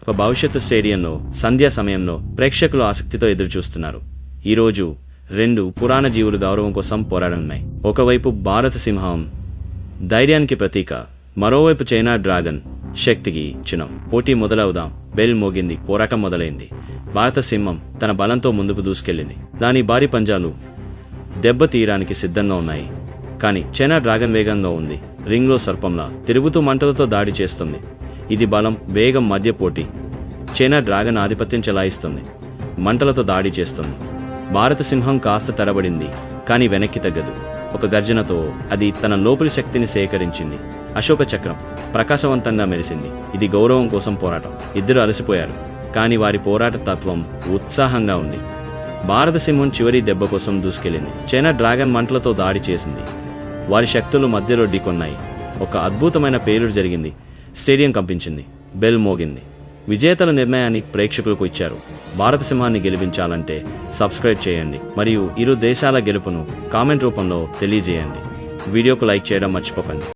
ఒక భవిష్యత్తు స్టేడియంలో సంధ్యా సమయంలో ప్రేక్షకులు ఆసక్తితో ఎదురుచూస్తున్నారు. ఈరోజు 2 పురాణ జీవులు గౌరవం కోసం పోరాడనున్నాయి. ఒకవైపు భారత సింహం ధైర్యానికి ప్రతీక, మరోవైపు చైనా డ్రాగన్ శక్తికి చిహ్నం. పోటీ మొదలవుదాం. బెల్ మోగింది. పోరాటం మొదలైంది. భారత సింహం తన బలంతో ముందుకు దూసుకెళ్లింది. దాని భారీ పంజాలు దెబ్బ తీయడానికి సిద్ధంగా ఉన్నాయి. కానీ చైనా డ్రాగన్ వేగంగా ఉంది. రింగ్లో సర్పంలా తిరుగుతూ మంటలతో దాడి చేస్తుంది. ఇది బలం, వేగం మధ్య పోటీ. చైనా డ్రాగన్ ఆధిపత్యం చెలాయిస్తుంది. మంటలతో దాడి చేస్తుంది. భారత సింహం కాస్త తరబడింది, కానీ వెనక్కి తగ్గదు. ఒక గర్జనతో అది తన లోపలి శక్తిని సేకరించింది. అశోక చక్రం ప్రకాశవంతంగా మెరిసింది. ఇది గౌరవం కోసం పోరాటం. ఇద్దరు అలసిపోయారు, కానీ వారి పోరాట తత్వం ఉత్సాహంగా ఉంది. భారత సింహం చివరి దెబ్బ కోసం దూసుకెళ్లింది. చైనా డ్రాగన్ మంటలతో దాడి చేసింది. వారి శక్తులు మధ్యలో ఢీకొన్నాయి. ఒక అద్భుతమైన పేలుడు జరిగింది. స్టేడియం కంపించింది. బెల్ మోగింది. విజేతల నిర్ణయాన్ని ప్రేక్షకులకు ఇచ్చారు. భారత సింహాన్ని గెలిపించాలంటే సబ్స్క్రైబ్ చేయండి మరియు ఇరు దేశాల గెలుపును కామెంట్ రూపంలో తెలియజేయండి. వీడియోకు లైక్ చేయడం మర్చిపోకండి.